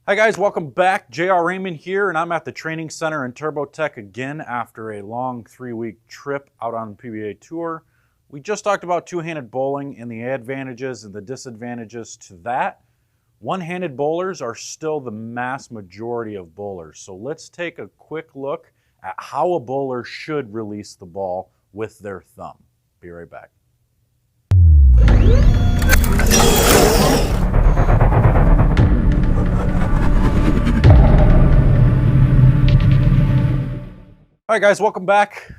Hi guys, welcome back. JR Raymond here, and I'm at the training center in TurboTech again after a long 3-week trip out on the PBA tour. We just talked about two-handed bowling and the advantages and the disadvantages to that. One-handed bowlers are still the mass majority of bowlers, so let's take a quick look at how a bowler should release the ball with their thumb. Be right back. All right, guys, welcome back.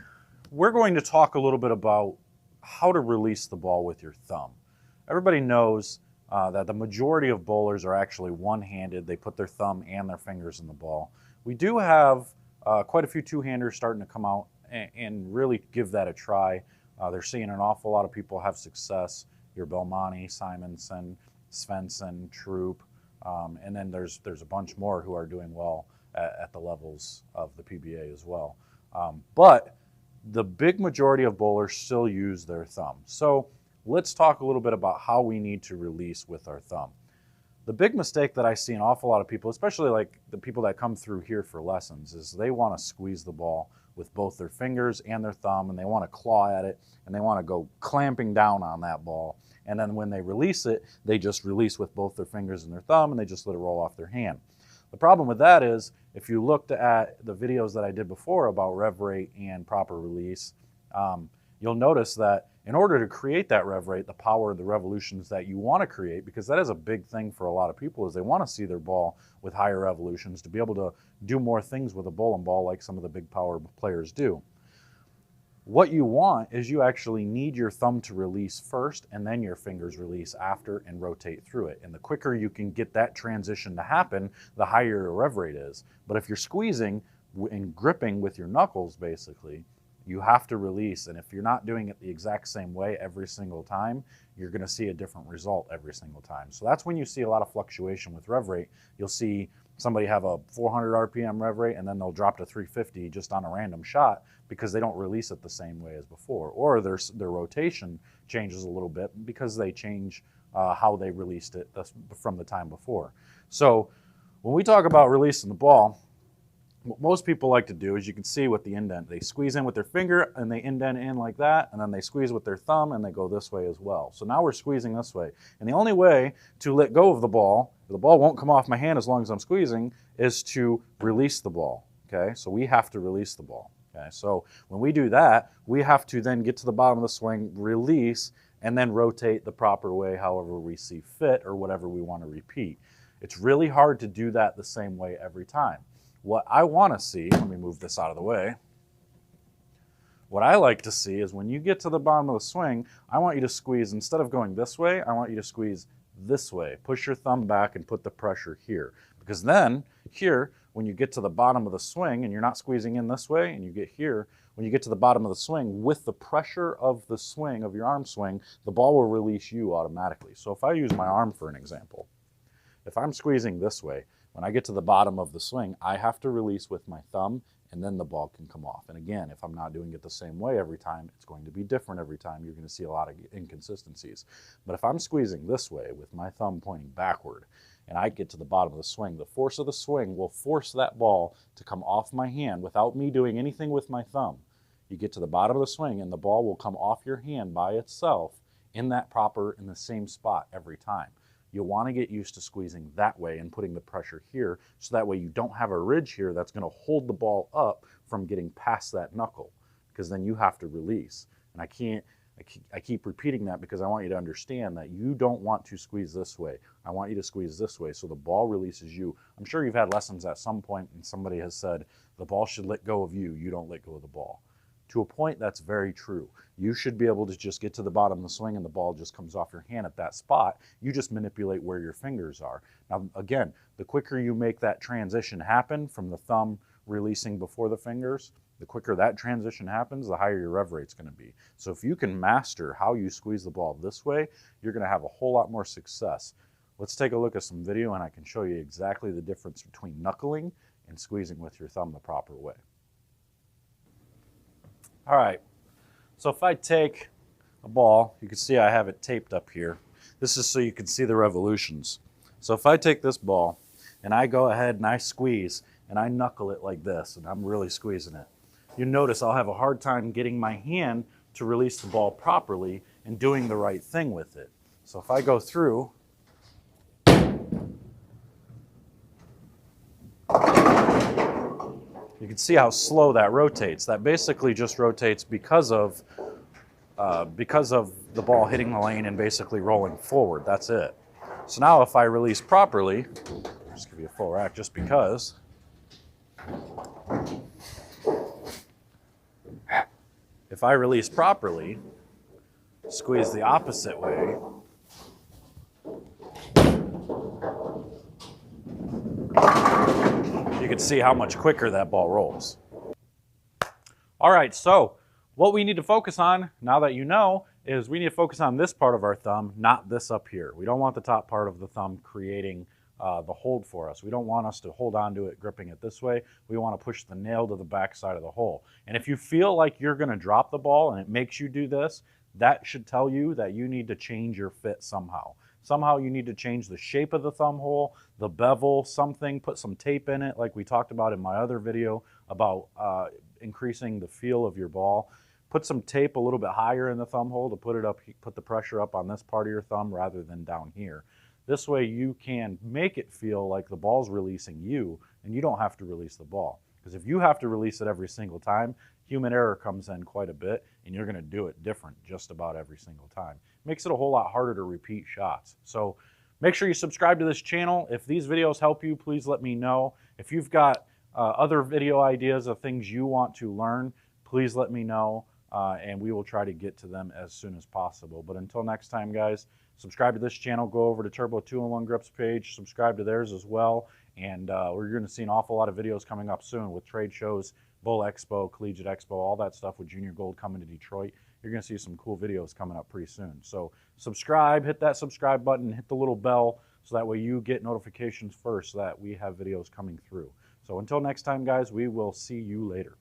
We're going to talk a little bit about how to release the ball with your thumb. Everybody knows that the majority of bowlers are actually one-handed. They put their thumb and their fingers in the ball. We do have quite a few two-handers starting to come out and really give that a try. They're seeing an awful lot of people have success. Your Belmonte, Simonson, Svensson, Troop, and then there's a bunch more who are doing well at the levels of the PBA as well. But the big majority of bowlers still use their thumb. So let's talk a little bit about how we need to release with our thumb. The big mistake that I see an awful lot of people, especially like the people that come through here for lessons, is they want to squeeze the ball with both their fingers and their thumb, and they want to claw at it, and they want to go clamping down on that ball. And then when they release it, they just release with both their fingers and their thumb, and they just let it roll off their hand. The problem with that is, if you looked at the videos that I did before about rev rate and proper release, you'll notice that in order to create that rev rate, the power of the revolutions that you want to create, because that is a big thing for a lot of people, is they want to see their ball with higher revolutions to be able to do more things with a bowling ball like some of the big power players do. What you want is you actually need your thumb to release first and then your fingers release after and rotate through it. And the quicker you can get that transition to happen, the higher your rev rate is. But if you're squeezing and gripping with your knuckles, basically, you have to release. And if you're not doing it the exact same way every single time, you're going to see a different result every single time. So that's when you see a lot of fluctuation with rev rate. You'll see somebody have a 400 RPM rev rate and then they'll drop to 350 just on a random shot because they don't release it the same way as before. Or their rotation changes a little bit because they change how they released it from the time before. So when we talk about releasing the ball, what most people like to do is, you can see with the indent, they squeeze in with their finger and they indent in like that, and then they squeeze with their thumb and they go this way as well. So now we're squeezing this way. And the only way to let go of the ball won't come off my hand as long as I'm squeezing, is to release the ball, okay? So we have to release the ball, okay? So when we do that, we have to then get to the bottom of the swing, release, and then rotate the proper way however we see fit or whatever we want to repeat. It's really hard to do that the same way every time. What I want to see, let me move this out of the way. What I like to see is when you get to the bottom of the swing, I want you to squeeze, instead of going this way, I want you to squeeze this way. Push your thumb back and put the pressure here. Because then, here, when you get to the bottom of the swing and you're not squeezing in this way, and you get here, when you get to the bottom of the swing, with the pressure of the swing, of your arm swing, the ball will release you automatically. So if I use my arm for an example, if I'm squeezing this way, when I get to the bottom of the swing, I have to release with my thumb, and then the ball can come off. And again, if I'm not doing it the same way every time, it's going to be different every time. You're going to see a lot of inconsistencies. But if I'm squeezing this way with my thumb pointing backward, and I get to the bottom of the swing, the force of the swing will force that ball to come off my hand without me doing anything with my thumb. You get to the bottom of the swing, and the ball will come off your hand by itself in the same spot every time. You'll want to get used to squeezing that way and putting the pressure here, so that way you don't have a ridge here that's going to hold the ball up from getting past that knuckle, because then you have to release. And I keep repeating that because I want you to understand that you don't want to squeeze this way. I want you to squeeze this way so the ball releases you. I'm sure you've had lessons at some point and somebody has said, the ball should let go of you, you don't let go of the ball. To a point, that's very true. You should be able to just get to the bottom of the swing and the ball just comes off your hand at that spot. You just manipulate where your fingers are. Now, again, the quicker you make that transition happen from the thumb releasing before the fingers, the quicker that transition happens, the higher your rev rate's going to be. So if you can master how you squeeze the ball this way, you're going to have a whole lot more success. Let's take a look at some video and I can show you exactly the difference between knuckling and squeezing with your thumb the proper way. All right, so if I take a ball, you can see I have it taped up here. This is so you can see the revolutions. So if I take this ball and I go ahead and I squeeze and I knuckle it like this, and I'm really squeezing it, you notice I'll have a hard time getting my hand to release the ball properly and doing the right thing with it. So if I go through, you can see how slow that rotates. That basically just rotates because of the ball hitting the lane and basically rolling forward. That's it. So now if I release properly, I'll just give you a full rack just because. If I release properly, squeeze the opposite way, you can see how much quicker that ball rolls. All right, so what we need to focus on, now that you know, is we need to focus on this part of our thumb, not this up here. We don't want the top part of the thumb creating the hold for us. We don't want us to hold on to it, gripping it this way. We want to push the nail to the back side of the hole. And if you feel like you're going to drop the ball and it makes you do this, that should tell you that you need to change your fit somehow. Somehow you need to change the shape of the thumb hole, the bevel, something, put some tape in it like we talked about in my other video about increasing the feel of your ball. Put some tape a little bit higher in the thumb hole to put it up, put the pressure up on this part of your thumb rather than down here. This way you can make it feel like the ball's releasing you and you don't have to release the ball. Because if you have to release it every single time, human error comes in quite a bit and you're going to do it different just about every single time. Makes it a whole lot harder to repeat shots. So make sure you subscribe to this channel. If these videos help you, please let me know. If you've got other video ideas of things you want to learn, please let me know. And we will try to get to them as soon as possible. But until next time, guys, subscribe to this channel. Go over to Turbo 2-in-1 Grips page. Subscribe to theirs as well. And we're going to see an awful lot of videos coming up soon with trade shows, Bull Expo, Collegiate Expo, all that stuff with Junior Gold coming to Detroit. You're going to see some cool videos coming up pretty soon. So subscribe, hit that subscribe button, hit the little bell so that way you get notifications first that we have videos coming through. So until next time, guys, we will see you later.